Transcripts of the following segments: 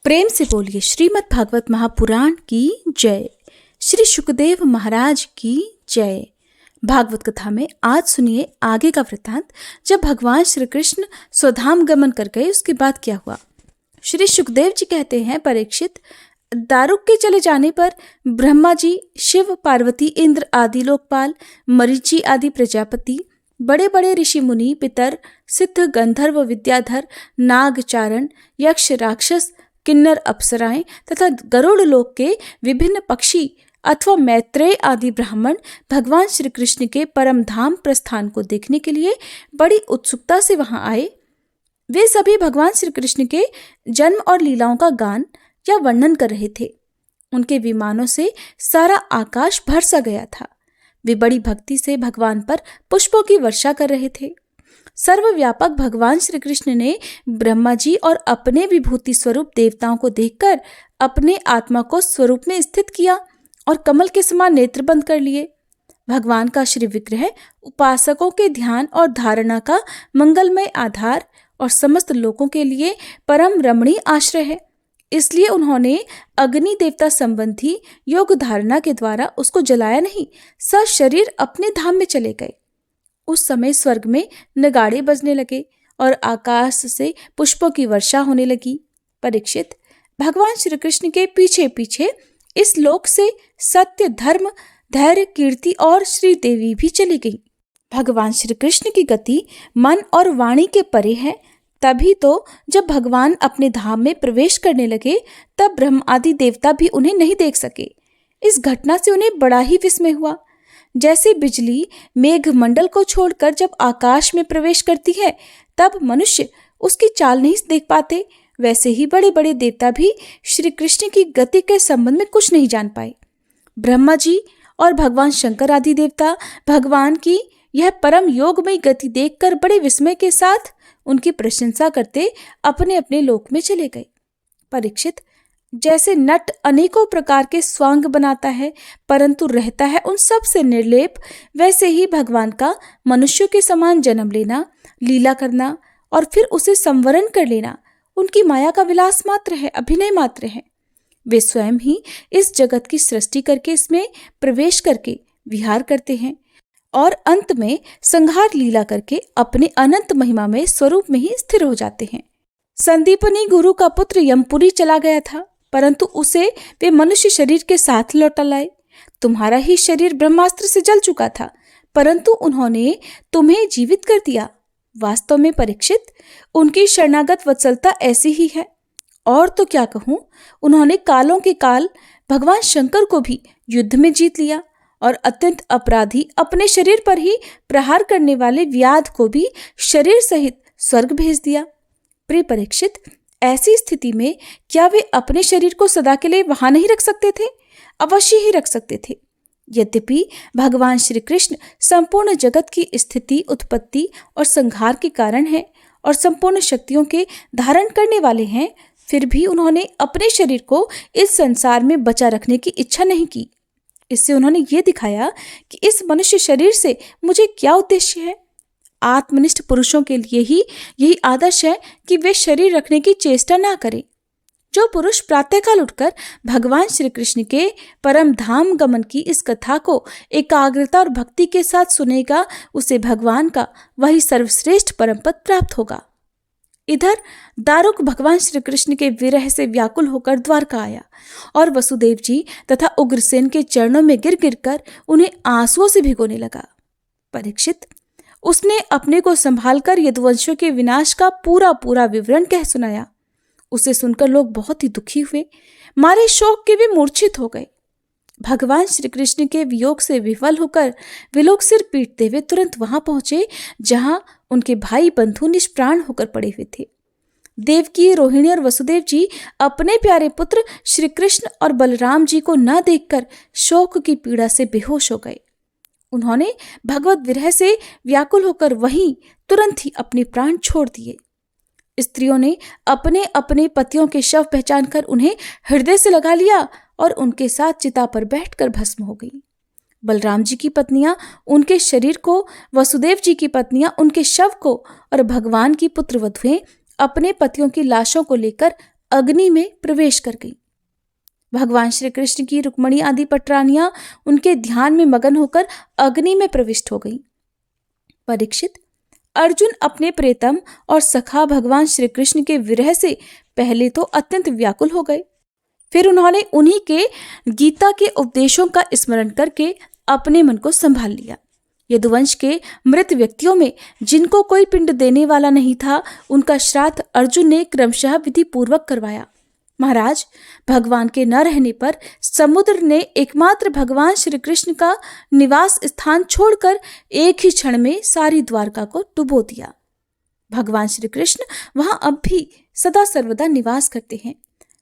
प्रेम से बोलिए श्रीमद् भागवत महापुराण की जय। श्री सुखदेव महाराज की जय। भागवत कथा में आज सुनिए आगे का वृत्तांत। जब भगवान श्री कृष्ण स्वधाम गमन कर गए उसके बाद क्या हुआ। श्री सुखदेव जी कहते हैं, परीक्षित, दारुक के चले जाने पर ब्रह्मा जी, शिव, पार्वती, इंद्र आदि लोकपाल, मरीचि आदि प्रजापति, बड़े बड़े ऋषि मुनि, पितर, सिद्ध, गंधर्व, विद्याधर, नाग, चारण, यक्ष, राक्षस, किन्नर, अप्सराएं तथा गरुड़ लोक के विभिन्न पक्षी अथवा मैत्रेय आदि ब्राह्मण भगवान श्री कृष्ण के परम धाम प्रस्थान को देखने के लिए बड़ी उत्सुकता से वहां आए। वे सभी भगवान श्री कृष्ण के जन्म और लीलाओं का गान या वर्णन कर रहे थे। उनके विमानों से सारा आकाश भर सा गया था। वे बड़ी भक्ति से भगवान पर पुष्पों की वर्षा कर रहे थे। सर्वव्यापक भगवान श्री कृष्ण ने ब्रह्मा जी और अपने विभूति स्वरूप देवताओं को देखकर अपने आत्मा को स्वरूप में स्थित किया और कमल के समान नेत्र बंद कर लिए। भगवान का श्री विग्रह उपासकों के ध्यान और धारणा का मंगलमय आधार और समस्त लोगों के लिए परम रमणीय आश्रय है। इसलिए उन्होंने अग्नि देवता संबंधी योग धारणा के द्वारा उसको जलाया नहीं, सशरीर अपने धाम में चले गए। उस समय स्वर्ग में नगाड़े बजने लगे और आकाश से पुष्पों की वर्षा होने लगी। परीक्षित, भगवान श्री कृष्ण के पीछे पीछे इस लोक से सत्य, धर्म, धैर्य, कीर्ति और श्री देवी भी चली गई। भगवान श्री कृष्ण की गति मन और वाणी के परे है। तभी तो जब भगवान अपने धाम में प्रवेश करने लगे तब ब्रह्म आदि देवता भी उन्हें नहीं देख सके। इस घटना से उन्हें बड़ा ही विस्मय हुआ। जैसे बिजली मेघ मंडल को छोड़कर जब आकाश में प्रवेश करती है तब मनुष्य उसकी चाल नहीं देख पाते, वैसे ही बड़े बड़े देवता भी श्री कृष्ण की गति के संबंध में कुछ नहीं जान पाए। ब्रह्मा जी और भगवान शंकर आदि देवता भगवान की यह परम योगमय गति देखकर बड़े विस्मय के साथ उनकी प्रशंसा करते अपने अपने लोक में चले गए। परीक्षित, जैसे नट अनेकों प्रकार के स्वांग बनाता है परंतु रहता है उन सब से निर्लेप, वैसे ही भगवान का मनुष्यों के समान जन्म लेना, लीला करना और फिर उसे संवरण कर लेना उनकी माया का विलास मात्र है, अभिनय मात्र है। वे स्वयं ही इस जगत की सृष्टि करके इसमें प्रवेश करके विहार करते हैं और अंत में संहार लीला करके अपने अनंत महिमा में स्वरूप में ही स्थिर हो जाते हैं। संदीपनी गुरु का पुत्र यमपुरी चला गया था परंतु उसे वे मनुष्य शरीर के साथ लौटा लाए। तुम्हारा ही शरीर ब्रह्मास्त्र से जल चुका था परंतु उन्होंने तुम्हें जीवित कर दिया। वास्तव में परीक्षित, उनकी शरणागत वत्सलता ऐसी ही है। और तो क्या कहूँ, उन्होंने कालों के काल भगवान शंकर को भी युद्ध में जीत लिया और अत्यंत अपराधी अपने शरीर पर ही प्रहार करने वाले व्याध को भी शरीर सहित स्वर्ग भेज दिया। प्रिय परीक्षित, ऐसी स्थिति में क्या वे अपने शरीर को सदा के लिए वहां नहीं रख सकते थे? अवश्य ही रख सकते थे। यद्यपि भगवान श्री कृष्ण संपूर्ण जगत की स्थिति, उत्पत्ति और संहार के कारण हैं और संपूर्ण शक्तियों के धारण करने वाले हैं, फिर भी उन्होंने अपने शरीर को इस संसार में बचा रखने की इच्छा नहीं की। इससे उन्होंने ये दिखाया कि इस मनुष्य शरीर से मुझे क्या उद्देश्य है। आत्मनिष्ठ पुरुषों के लिए ही यही आदर्श है कि वे शरीर रखने की चेष्टा ना करें। जो पुरुष प्रातःकाल उठकर भगवान श्री कृष्ण के परम धाम गमन की इस कथा को एकाग्रता और भक्ति के साथ सुनेगा, उसे भगवान का वही सर्वश्रेष्ठ परम पद प्राप्त होगा। इधर दारुक भगवान श्री कृष्ण के विरह से व्याकुल होकर द्वारका आया और वसुदेव जी तथा उग्रसेन के चरणों में गिर गिर कर उन्हें आंसुओं से भिगोने लगा। परीक्षित, उसने अपने को संभालकर यदुवंशियों के विनाश का पूरा पूरा विवरण कह सुनाया। उसे सुनकर लोग बहुत ही दुखी हुए, मारे शोक के वे मूर्छित हो गए। भगवान श्री कृष्ण के वियोग से विफल होकर वे लोग सिर पीटते हुए तुरंत वहां पहुंचे जहां उनके भाई बंधु निष्प्राण होकर पड़े हुए थे। देवकी, रोहिणी और वसुदेव जी अपने प्यारे पुत्र श्री कृष्ण और बलराम जी को न देखकर शोक की पीड़ा से बेहोश हो गए। उन्होंने भगवत विरह से व्याकुल होकर वहीं तुरंत ही अपने प्राण छोड़ दिए। स्त्रियों ने अपने अपने पतियों के शव पहचानकर उन्हें हृदय से लगा लिया और उनके साथ चिता पर बैठकर भस्म हो गई। बलराम जी की पत्नियां उनके शरीर को, वसुदेव जी की पत्नियां उनके शव को और भगवान की पुत्रवधुएं अपने पतियों की लाशों को लेकर अग्नि में प्रवेश कर गई। भगवान श्री कृष्ण की रुक्मणी आदि पटरानियां उनके ध्यान में मगन होकर अग्नि में प्रविष्ट हो गई। परीक्षित, अर्जुन अपने प्रियतम और सखा भगवान श्री कृष्ण के विरह से पहले तो अत्यंत व्याकुल हो गए, फिर उन्होंने उन्हीं के गीता के उपदेशों का स्मरण करके अपने मन को संभाल लिया। यदुवंश के मृत व्यक्तियों में जिनको कोई पिंड देने वाला नहीं था, उनका श्राद्ध अर्जुन ने क्रमशः विधि पूर्वक करवाया। महाराज, भगवान के न रहने पर समुद्र ने एकमात्र भगवान श्री कृष्ण का निवास स्थान छोड़कर एक ही क्षण में सारी द्वारका को डुबो दिया। भगवान श्री कृष्ण वहां अब भी सदा सर्वदा निवास करते हैं।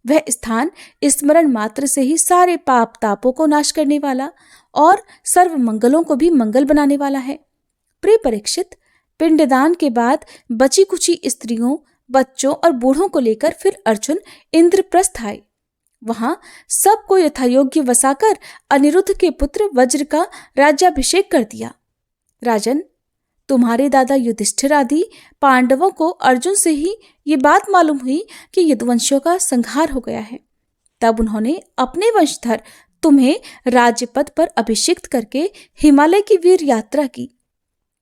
वह स्थान स्मरण मात्र से ही सारे पाप तापों को नाश करने वाला और सर्व मंगलों को भी मंगल बनाने वाला है। प्रिय परीक्षित, पिंडदान के बाद बची कुची स्त्रियों, बच्चों और बूढ़ों को लेकर फिर अर्जुन इंद्रप्रस्थ आए। वहां सबको यथायोग्य वसाकर अनिरुद्ध के पुत्र वज्र का राज्याभिषेक कर दिया। राजन, तुम्हारे दादा युधिष्ठिर आदि पांडवों को अर्जुन से ही ये बात मालूम हुई कि यदुवंशियों का संहार हो गया है। तब उन्होंने अपने वंशधर तुम्हें राज्यपद पर अभिषिक्त करके हिमालय की वीर यात्रा की।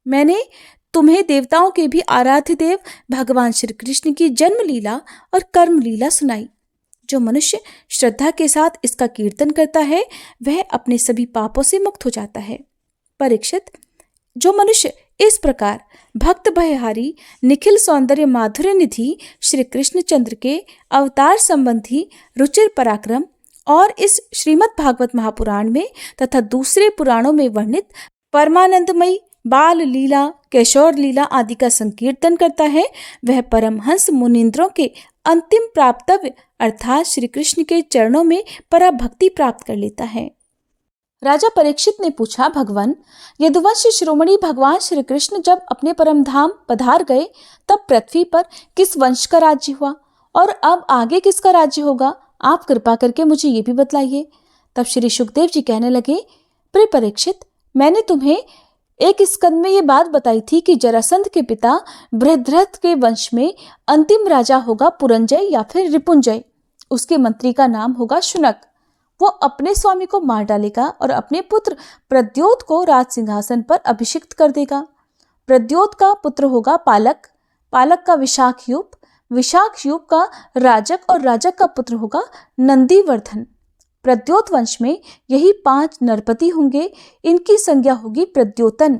मैंने तुम्हें देवताओं के भी आराध्य देव भगवान श्री कृष्ण की जन्म लीला और कर्म लीला सुनाई। जो मनुष्य श्रद्धा के साथ इसका कीर्तन करता है वह अपने सभी पापों से मुक्त हो जाता है। परीक्षित, जो मनुष्य इस प्रकार भक्त भयहारी निखिल सौंदर्य माधुर्य निधि श्री कृष्णचंद्र के अवतार संबंधी रुचिर पराक्रम और इस श्रीमद् भागवत महापुराण में तथा दूसरे पुराणों में वर्णित परमानंदमयी बाल लीला, किशोर लीला आदि का संकीर्तन करता है, वह परमहंस मुनींद्रों के अंतिम प्राप्तव्य अर्थात श्री कृष्ण के चरणों में पराभक्ति प्राप्त कर लेता है। राजा परीक्षित ने पूछा, भगवान, यदुवंश शिरोमणि भगवान श्री कृष्ण जब अपने परम धाम पधार गए तब पृथ्वी पर किस वंश का राज्य हुआ और अब आगे किसका राज्य होगा? आप कृपा करके मुझे ये भी बतलाइए। तब श्री सुखदेव जी कहने लगे, प्रिय परीक्षित, मैंने तुम्हें एक स्कंद में ये बात बताई थी कि जरासंध के पिता बृहद्रथ के वंश में अंतिम राजा होगा पुरंजय या फिर रिपुंजय। उसके मंत्री का नाम होगा शुनक। वो अपने स्वामी को मार डालेगा और अपने पुत्र प्रद्योत को राज सिंहासन पर अभिषिक्त कर देगा। प्रद्योत का पुत्र होगा पालक, पालक का विशाखयूप, विशाखयूप का राजक और राजक का पुत्र होगा नंदीवर्धन। प्रद्योत वंश में यही 5 नरपति होंगे। इनकी संज्ञा होगी प्रद्योतन।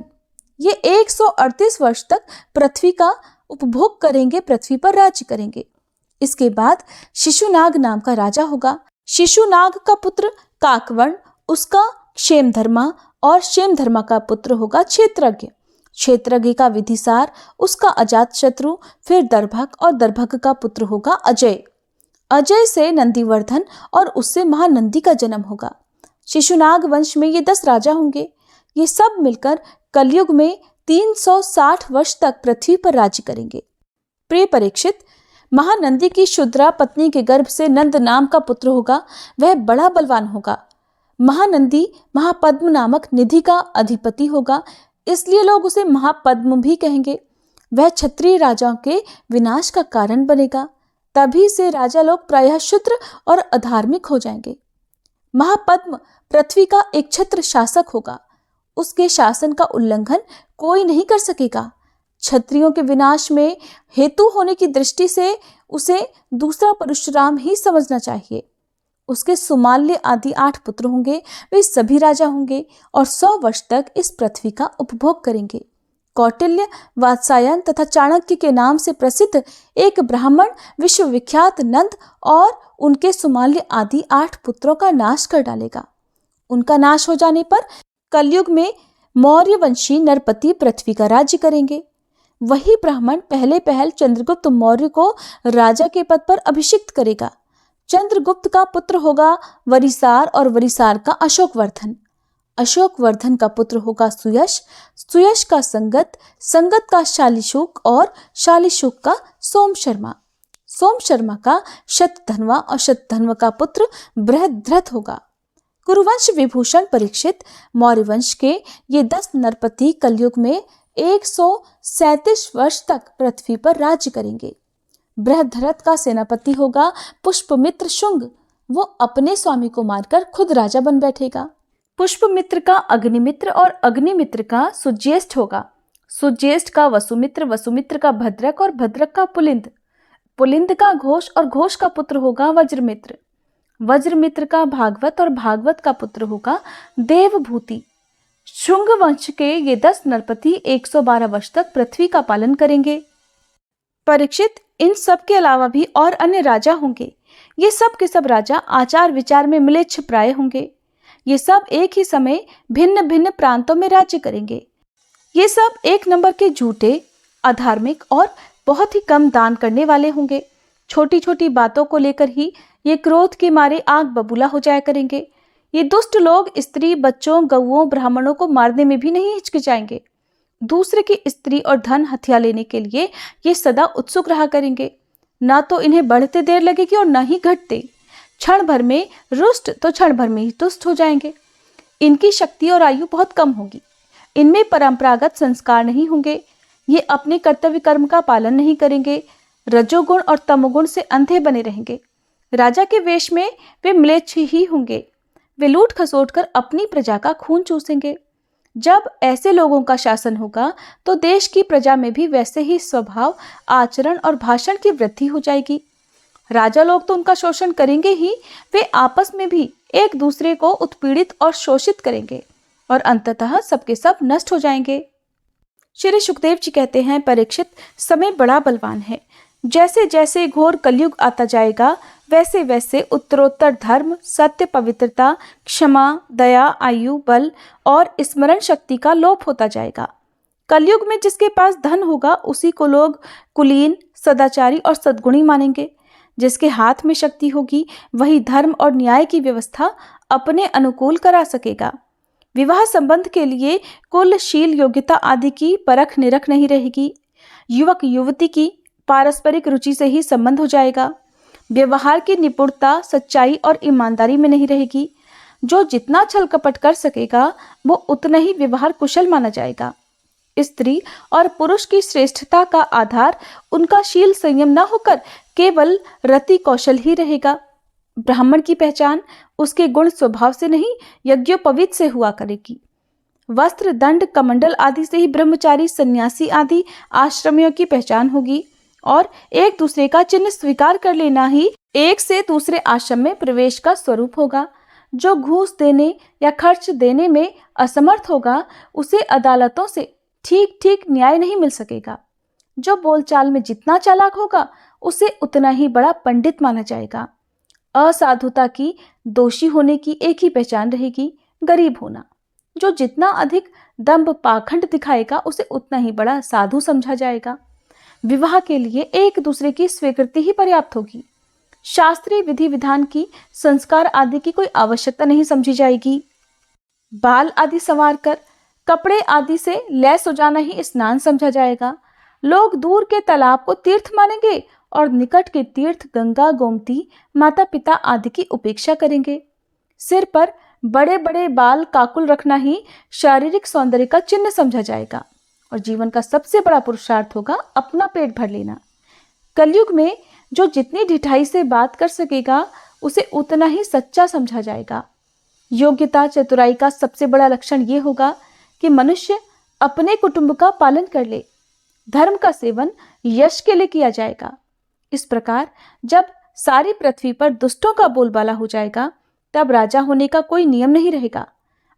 ये 138 वर्ष तक पृथ्वी का उपभोग करेंगे, पृथ्वी पर राज्य करेंगे। इसके बाद शिशुनाग नाम का राजा होगा। शिशुनाग का पुत्र काकवर्ण, उसका क्षेमधर्मा और क्षेमधर्मा का पुत्र होगा क्षेत्रज्ञ। क्षेत्रज्ञ का विधिसार, उसका अजातशत्रु, फिर दर्भक और दर्भक का पुत्र होगा अजय। अजय से नंदीवर्धन और उससे महानंदी का जन्म होगा। शिशुनाग वंश में ये 10 राजा होंगे। ये सब मिलकर कलयुग में 360 वर्ष तक पृथ्वी पर राज्य करेंगे। प्रिय परीक्षित, महानंदी की शुद्रा पत्नी के गर्भ से नंद नाम का पुत्र होगा। वह बड़ा बलवान होगा। महानंदी महापद्म नामक निधि का अधिपति होगा, इसलिए लोग उसे महापद्म भी कहेंगे। वह क्षत्रिय राजाओं के विनाश का कारण बनेगा। तभी से राजा लोग प्रायः क्षुद्र और अधार्मिक हो जाएंगे। महापद्म पृथ्वी का एक छत्र शासक होगा। उसके शासन का उल्लंघन कोई नहीं कर सकेगा। क्षत्रियों के विनाश में हेतु होने की दृष्टि से उसे दूसरा परशुराम ही समझना चाहिए। उसके सुमाल्य आदि 8 पुत्र होंगे। वे सभी राजा होंगे और 100 वर्ष तक इस पृथ्वी का उपभोग करेंगे। कौटिल्य, वात्सायन तथा चाणक्य के नाम से प्रसिद्ध एक ब्राह्मण विश्वविख्यात नंद और उनके सुमाल्य आदि 8 पुत्रों का नाश कर डालेगा। उनका नाश हो जाने पर कलयुग में मौर्यवंशी नरपति पृथ्वी का राज्य करेंगे। वही ब्राह्मण पहले पहल चंद्रगुप्त मौर्य को राजा के पद पर अभिषिक्त करेगा। चंद्रगुप्त का पुत्र होगा वरिसार और वरिसार का अशोकवर्धन। अशोकवर्धन का पुत्र होगा सुयश, सुयश का संगत, संगत का शालिशुक और शालिशुक का सोम शर्मा। सोम शर्मा का शतधन्वा और शतधन्व का पुत्र बृहद्रथ होगा। कुरुवंश विभूषण परीक्षित, मौर्य वंश के ये 10 नरपति कलयुग में 137 वर्ष तक पृथ्वी पर राज्य करेंगे। बृहद्रथ का सेनापति होगा पुष्पमित्र शुंग, वो अपने स्वामी को मारकर खुद राजा बन बैठेगा। पुष्पमित्र का अग्निमित्र और अग्निमित्र का सुज्येष्ठ होगा। सुज्येष्ठ का वसुमित्र, वसुमित्र का भद्रक और भद्रक का पुलिंद, पुलिंद का घोष और घोष का पुत्र होगा वज्रमित्र, वज्रमित्र का भागवत और भागवत का पुत्र होगा देवभूति। शुंग वंश के ये 10 नरपति 112 वर्ष तक पृथ्वी का पालन करेंगे। परीक्षित, इन सब के अलावा भी और अन्य राजा होंगे। ये सब के सब राजा आचार विचार में म्लेच्छ प्राय होंगे। ये सब एक ही समय भिन्न भिन्न प्रांतों में राज्य करेंगे। ये सब एक नंबर के झूठे, अधार्मिक और बहुत ही कम दान करने वाले होंगे। छोटी छोटी बातों को लेकर ही ये क्रोध के मारे आग बबूला हो जाया करेंगे। ये दुष्ट लोग स्त्री, बच्चों, गौओं, ब्राह्मणों को मारने में भी नहीं हिचकिचाएंगे। दूसरे की स्त्री और धन हथिया लेने के लिए ये सदा उत्सुक रहा करेंगे। ना तो इन्हें बढ़ते देर लगेगी और ना ही घटते। क्षण भर में रुष्ट तो क्षण भर में ही तुष्ट हो जाएंगे। इनकी शक्ति और आयु बहुत कम होगी। इनमें परंपरागत संस्कार नहीं होंगे। ये अपने कर्तव्य कर्म का पालन नहीं करेंगे। रजोगुण और तमोगुण से अंधे बने रहेंगे। राजा के वेश में वे म्लेच्छ ही होंगे। वे लूट खसोट कर अपनी प्रजा का खून चूसेंगे। जब ऐसे लोगों का शासन होगा तो देश की प्रजा में भी वैसे ही स्वभाव, आचरण और भाषण की वृद्धि हो जाएगी। राजा लोग तो उनका शोषण करेंगे ही, वे आपस में भी एक दूसरे को उत्पीड़ित और शोषित करेंगे और अंततः सबके सब नष्ट हो जाएंगे। श्री सुखदेव जी कहते हैं, परीक्षित, समय बड़ा बलवान है। जैसे जैसे घोर कलयुग आता जाएगा वैसे वैसे उत्तरोत्तर धर्म, सत्य, पवित्रता, क्षमा, दया, आयु, बल और स्मरण शक्ति का लोप होता जाएगा। कलयुग में जिसके पास धन होगा उसी को लोग कुलीन, सदाचारी और सद्गुणी मानेंगे। जिसके हाथ में शक्ति होगी वही धर्म और न्याय की व्यवस्था अपने अनुकूल करा सकेगा। विवाह संबंध के लिए कुल, शील, योग्यता आदि की परख निरख नहीं रहेगी। युवक युवती की पारस्परिक रुचि से ही संबंध हो जाएगा। व्यवहार की निपुणता, सच्चाई और ईमानदारी में नहीं रहेगी। जो जितना छल कपट कर सकेगा वो उतना ही व्यवहार कुशल माना जाएगा। स्त्री और पुरुष की श्रेष्ठता का आधार उनका शील संयम न होकर केवल रति कौशल ही रहेगा। ब्राह्मण की पहचान उसके गुण स्वभाव से नहीं, यज्ञोपवीत से हुआ करेगी। वस्त्र, दंड, कमंडल आदि से ही ब्रह्मचारी, सन्यासी आदि आश्रमियों की पहचान होगी और एक दूसरे का चिन्ह स्वीकार कर लेना ही एक से दूसरे आश्रम में प्रवेश का स्वरूप होगा। जो घूस देने या खर्च देने में असमर्थ होगा उसे अदालतों से ठीक ठीक न्याय नहीं मिल सकेगा। जो बोलचाल में जितना चालाक होगा उसे उतना ही बड़ा पंडित माना जाएगा। असाधुता की, दोषी होने की एक ही पहचान रहेगी, गरीब होना। जो जितना अधिक दंभ पाखंड दिखाएगा उसे उतना ही बड़ा साधु समझा जाएगा। विवाह के लिए एक दूसरे की स्वीकृति ही पर्याप्त होगी। शास्त्रीय विधि विधान की, संस्कार आदि की कोई आवश्यकता नहीं समझी जाएगी। बाल आदि संवार कर, कपड़े आदि से लैस हो जाना ही स्नान समझा जाएगा। लोग दूर के तालाब को तीर्थ मानेंगे और निकट के तीर्थ गंगा, गोमती, माता पिता आदि की उपेक्षा करेंगे। सिर पर बड़े बड़े बाल, काकुल रखना ही शारीरिक सौंदर्य का चिन्ह समझा जाएगा और जीवन का सबसे बड़ा पुरुषार्थ होगा अपना पेट भर लेना। कलयुग में जो जितनी ढिठाई से बात कर सकेगा उसे उतना ही सच्चा समझा जाएगा। योग्यता, चतुराई का सबसे बड़ा लक्षण ये होगा कि मनुष्य अपने कुटुंब का पालन कर ले। धर्म का सेवन यश के लिए किया जाएगा। इस प्रकार जब सारी पृथ्वी पर दुष्टों का बोलबाला हो जाएगा तब राजा होने का कोई नियम नहीं रहेगा।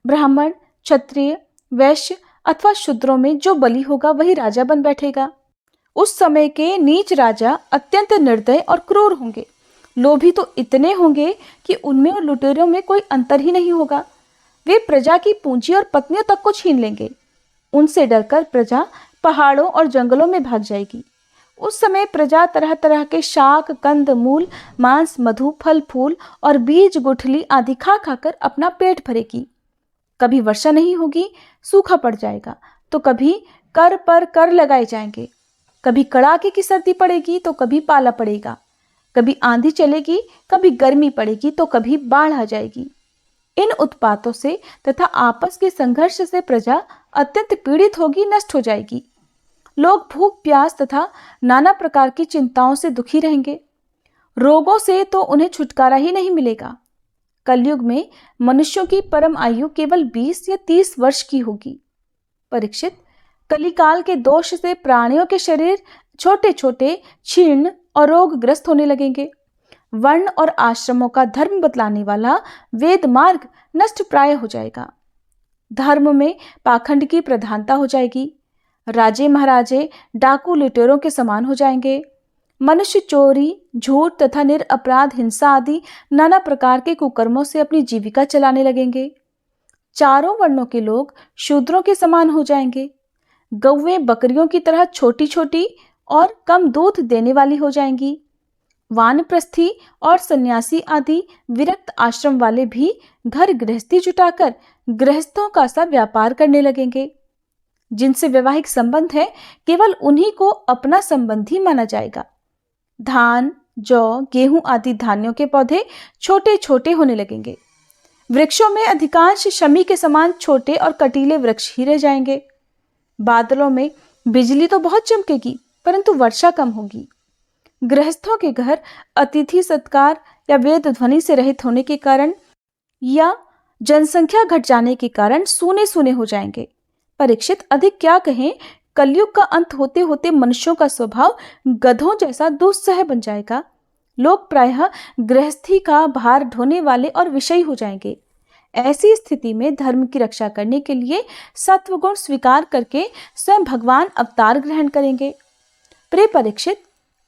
ब्राह्मण, क्षत्रिय, वैश्य अथवा शूद्रों में जो बली होगा वही राजा बन बैठेगा। उस समय के नीच राजा अत्यंत निर्दय और क्रूर होंगे। लोभी तो इतने होंगे कि उनमें और लुटेरों में कोई अंतर ही नहीं होगा। वे प्रजा की पूंजी और पत्नियों तक को छीन लेंगे। उनसे डरकर प्रजा पहाड़ों और जंगलों में भाग जाएगी। उस समय प्रजा तरह तरह के शाक, कंद, मूल, मांस, मधु, फल फूल और बीज, गुठली आदि खा खाकर अपना पेट भरेगी। कभी वर्षा नहीं होगी, सूखा पड़ जाएगा, तो कभी कर पर कर लगाए जाएंगे। कभी कड़ाके की सर्दी पड़ेगी तो कभी पाला पड़ेगा। कभी आंधी चलेगी, कभी गर्मी पड़ेगी तो कभी बाढ़ आ जाएगी। इन उत्पातों से तथा आपस के संघर्ष से प्रजा अत्यंत पीड़ित होगी, नष्ट हो जाएगी। लोग भूख प्यास तथा नाना प्रकार की चिंताओं से दुखी रहेंगे। रोगों से तो उन्हें छुटकारा ही नहीं मिलेगा। कलयुग में मनुष्यों की परम आयु केवल 20 या 30 वर्ष की होगी। परीक्षित, कलिकाल के दोष से प्राणियों के शरीर छोटे छोटे, क्षीण और रोगग्रस्त होने लगेंगे। वर्ण और आश्रमों का धर्म बतलाने वाला वेद मार्ग नष्ट प्राय हो जाएगा। धर्म में पाखंड की प्रधानता हो जाएगी। राजे महाराजे डाकू लुटेरों के समान हो जाएंगे। मनुष्य चोरी, झूठ तथा निरपराध हिंसा आदि नाना प्रकार के कुकर्मों से अपनी जीविका चलाने लगेंगे। चारों वर्णों के लोग शूद्रों के समान हो जाएंगे। गौवें बकरियों की तरह छोटी छोटी और कम दूध देने वाली हो जाएंगी। वानप्रस्थी और सन्यासी आदि विरक्त आश्रम वाले भी घर गृहस्थी जुटाकर गृहस्थों का सा व्यापार करने लगेंगे। जिनसे वैवाहिक संबंध है, केवल उन्हीं को अपना संबंधी माना जाएगा। धान, जौ, गेहूं आदि धान्यों के पौधे छोटे छोटे होने लगेंगे। वृक्षों में अधिकांश शमी के समान छोटे और कटीले वृक्ष ही रह जाएंगे। बादलों में बिजली तो बहुत चमकेगी, परंतु वर्षा कम होगी। गृहस्थों के घर अतिथि सत्कार या वेद ध्वनि से रहित होने के कारण या जनसंख्या घट जाने के कारण सूने सूने हो जाएंगे। परीक्षित, अधिक क्या कहें, कलयुग का अंत होते होते मनुष्यों का स्वभाव गधों जैसा दुस्सह बन जाएगा। लोग प्रायः गृहस्थी का भार ढोने वाले और विषयी हो जाएंगे। ऐसी स्थिति में धर्म की रक्षा करने के लिए सत्वगुण स्वीकार करके स्वयं भगवान अवतार ग्रहण करेंगे। प्रिय परीक्षित,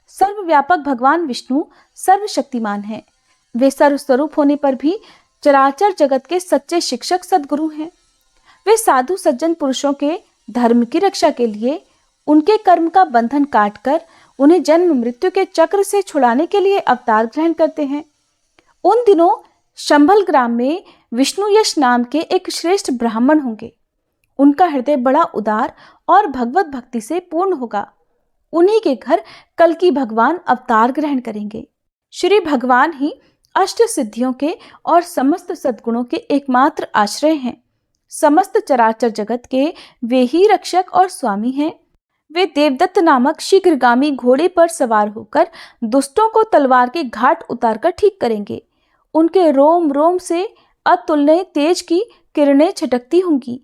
सर्वव्यापक भगवान विष्णु सर्वशक्तिमान हैं। वे सर्वस्वरूप होने पर भी चराचर जगत के सच्चे शिक्षक सद्गुरु हैं। वे साधु सज्जन पुरुषों के धर्म की रक्षा के लिए उनके कर्म का बंधन काटकर उन्हें जन्म मृत्यु के चक्र से छुड़ाने के लिए अवतार ग्रहण करते हैं। उन दिनों शंभल ग्राम में विष्णु यश नाम के एक श्रेष्ठ ब्राह्मण होंगे। उनका हृदय बड़ा उदार और भगवत भक्ति से पूर्ण होगा। उन्हीं के घर कल्कि भगवान अवतार ग्रहण करेंगे। श्री भगवान ही अष्ट सिद्धियों के और समस्त सद्गुणों के एकमात्र आश्रय हैं। समस्त चराचर जगत के वे ही रक्षक और स्वामी हैं। वे देवदत्त नामक शीघ्रगामी घोड़े पर सवार होकर दुष्टों को तलवार के घाट उतारकर ठीक करेंगे। उनके रोम रोम से अतुलनीय तेज की किरणें छटकती होंगी।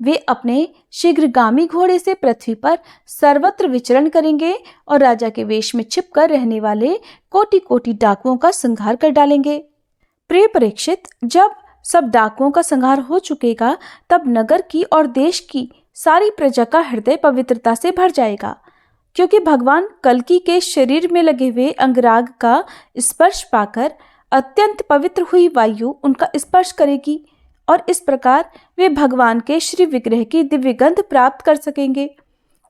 वे अपने शीघ्रगामी घोड़े से पृथ्वी पर सर्वत्र विचरण करेंगे और राजा के वेश में छिपकर रहने वाले कोटि कोटि डाकुओं का संहार कर डालेंगे। प्रिय परीक्षित, जब सब डाकुओं का संहार हो चुकेगा, तब नगर की और देश की सारी प्रजा का हृदय पवित्रता से भर जाएगा, क्योंकि भगवान कल्कि के शरीर में लगे हुए अंगराग का स्पर्श पाकर अत्यंत पवित्र हुई वायु उनका स्पर्श करेगी और इस प्रकार वे भगवान के श्री विग्रह की दिव्य गंध प्राप्त कर सकेंगे।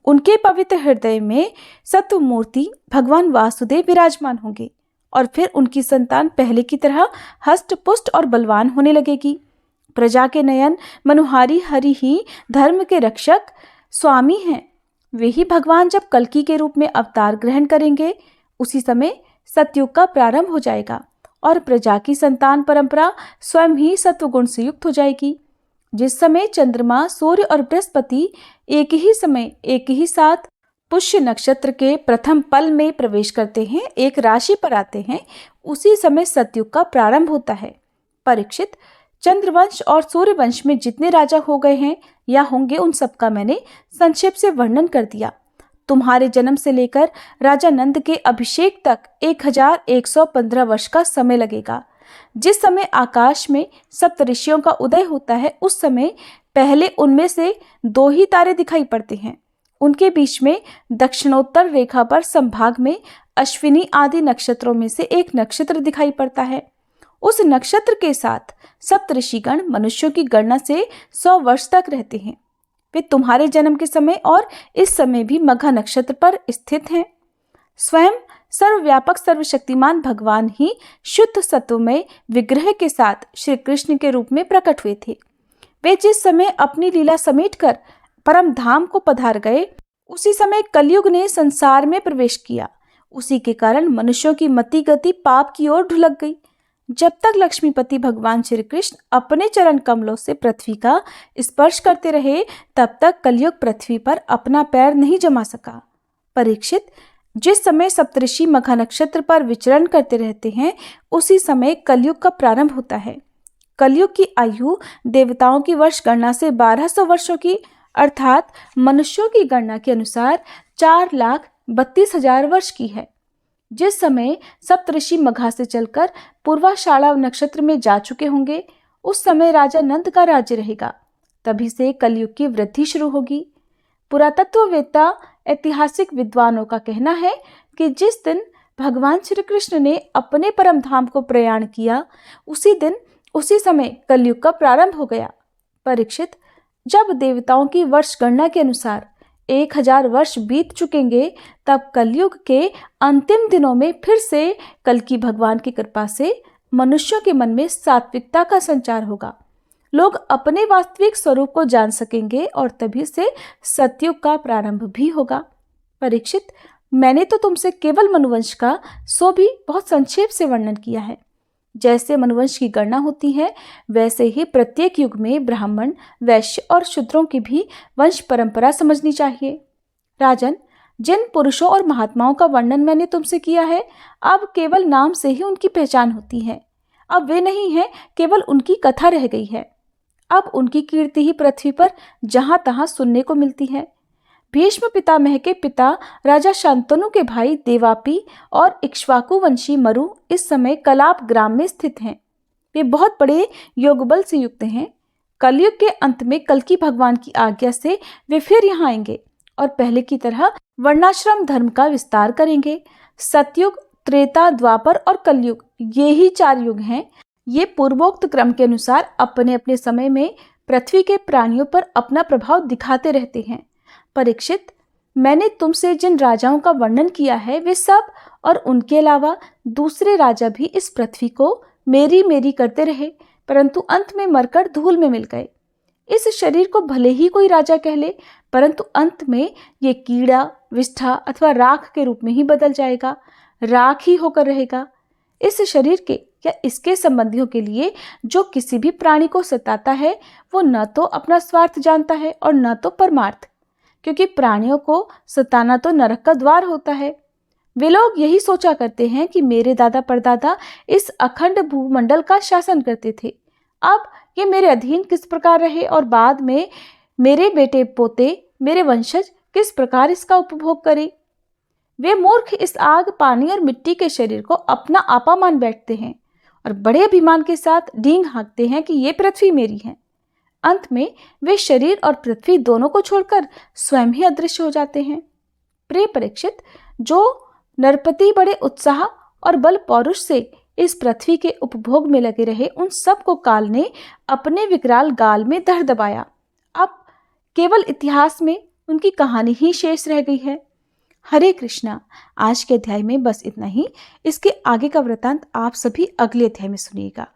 उनके पवित्र हृदय में सत्व मूर्ति भगवान वासुदेव विराजमान होंगे और फिर उनकी संतान पहले की तरह हष्ट पुष्ट और बलवान होने लगेगी। प्रजा के नयन मनुहारी हरि ही धर्म के रक्षक स्वामी हैं। वे ही भगवान जब कल्कि के रूप में अवतार ग्रहण करेंगे, उसी समय सतयुग का प्रारंभ हो जाएगा और प्रजा की संतान परंपरा स्वयं ही सत्वगुण से युक्त हो जाएगी। जिस समय चंद्रमा, सूर्य और बृहस्पति एक ही समय एक ही साथ पुष्य नक्षत्र के प्रथम पल में प्रवेश करते हैं, एक राशि पर आते हैं, उसी समय सतयुग का प्रारंभ होता है। परीक्षित, चंद्रवंश और सूर्यवंश में जितने राजा हो गए हैं या होंगे, उन सबका मैंने संक्षेप से वर्णन कर दिया। तुम्हारे जन्म से लेकर राजा नंद के अभिषेक तक 1115 वर्ष का समय लगेगा। जिस समय आकाश में सप्तऋषियों का उदय होता है, उस समय पहले उनमें से 2 ही तारे दिखाई पड़ते हैं। उनके बीच में दक्षिणोत्तर रेखा पर संभाग में अश्विनी आदि नक्षत्रों में से एक नक्षत्र दिखाई पड़ता है। उस नक्षत्र के साथ सप्तऋषिगण मनुष्यों की गणना से 100 वर्ष तक रहते हैं। वे तुम्हारे जन्म के समय और इस समय भी मघा नक्षत्र पर स्थित हैं। स्वयं सर्वव्यापक सर्वशक्तिमान भगवान ही शुद्ध सत्वमय विग्रह के साथ श्री कृष्ण के रूप में प्रकट हुए थे। वे जिस समय अपनी लीला समेटकर परम धाम को पधार गए, उसी समय कलयुग ने संसार में प्रवेश किया। उसी के कारण मनुष्यों की मति गति पाप की ओर ढुलक गई। जब तक लक्ष्मीपति भगवान श्री कृष्ण अपने चरण कमलों से पृथ्वी का स्पर्श करते रहे, तब तक कलयुग पृथ्वी पर अपना पैर नहीं जमा सका। परीक्षित, जिस समय सप्तऋषि मघा नक्षत्र पर विचरण करते रहते हैं, उसी समय कलयुग का प्रारंभ होता है। कलयुग की आयु देवताओं की वर्ष गणना से 1200 वर्षों की, अर्थात मनुष्यों की गणना के अनुसार 4,32,000 वर्ष की है। जिस समय सप्तऋषि मघा से चलकर पूर्वाषाढ़ा नक्षत्र में जा चुके होंगे, उस समय राजा नंद का राज्य रहेगा। तभी से कलयुग की वृद्धि शुरू होगी। पुरातत्ववेत्ता ऐतिहासिक विद्वानों का कहना है कि जिस दिन भगवान श्री कृष्ण ने अपने परम धाम को प्रयाण किया, उसी दिन उसी समय कलयुग का प्रारंभ हो गया। परीक्षित, जब देवताओं की वर्ष गणना के अनुसार 1000 वर्ष बीत चुकेंगे, तब कलयुग के अंतिम दिनों में फिर से कल्कि भगवान की कृपा से मनुष्यों के मन में सात्विकता का संचार होगा। लोग अपने वास्तविक स्वरूप को जान सकेंगे और तभी से सतयुग का प्रारंभ भी होगा। परीक्षित, मैंने तो तुमसे केवल मनुवंश का सो भी बहुत संक्षेप से वर्णन किया है। जैसे मनुवंश की गणना होती है, वैसे ही प्रत्येक युग में ब्राह्मण, वैश्य और शूद्रों की भी वंश परंपरा समझनी चाहिए। राजन, जिन पुरुषों और महात्माओं का वर्णन मैंने तुमसे किया है, अब केवल नाम से ही उनकी पहचान होती है। अब वे नहीं हैं, केवल उनकी कथा रह गई है। अब उनकी कीर्ति ही पृथ्वी पर जहां तहां सुनने को मिलती है। भीष्म पितामह के पिता राजा शांतनु के भाई देवापी और इक्ष्वाकु वंशी मरु इस समय कलाप ग्राम में स्थित हैं। वे बहुत बड़े योगबल से युक्त हैं। कलयुग के अंत में कल्कि भगवान की आज्ञा से वे फिर यहाँ आएंगे और पहले की तरह वर्णाश्रम धर्म का विस्तार करेंगे। सतयुग, त्रेता, द्वापर और कलयुग, ये ही 4 युग हैं। ये पूर्वोक्त क्रम के अनुसार अपने अपने समय में पृथ्वी के प्राणियों पर अपना प्रभाव दिखाते रहते हैं। परीक्षित, मैंने तुमसे जिन राजाओं का वर्णन किया है, वे सब और उनके अलावा दूसरे राजा भी इस पृथ्वी को मेरी मेरी करते रहे, परंतु अंत में मरकर धूल में मिल गए। इस शरीर को भले ही कोई राजा कह ले, परंतु अंत में ये कीड़ा, विष्ठा अथवा राख के रूप में ही बदल जाएगा, राख ही होकर रहेगा। इस शरीर के या इसके संबंधियों के लिए जो किसी भी प्राणी को सताता है, वो न तो अपना स्वार्थ जानता है और न तो परमार्थ, क्योंकि प्राणियों को सताना तो नरक का द्वार होता है। वे लोग यही सोचा करते हैं कि मेरे दादा परदादा इस अखंड भूमंडल का शासन करते थे, अब ये मेरे अधीन किस प्रकार रहे और बाद में मेरे बेटे पोते, मेरे वंशज किस प्रकार इसका उपभोग करें। वे मूर्ख इस आग, पानी और मिट्टी के शरीर को अपना आपा मान बैठते हैं और बड़े अभिमान के साथ डींग हाँकते हैं कि ये पृथ्वी मेरी है। अंत में वे शरीर और पृथ्वी दोनों को छोड़कर स्वयं ही अदृश्य हो जाते हैं। प्रिय परीक्षित, जो नरपति बड़े उत्साह और बल पौरुष से इस पृथ्वी के उपभोग में लगे रहे, उन सब को काल ने अपने विकराल गाल में धर दबाया। अब केवल इतिहास में उनकी कहानी ही शेष रह गई है। हरे कृष्णा। आज के अध्याय में बस इतना ही। इसके आगे का वृतांत आप सभी अगले अध्याय में सुनिएगा।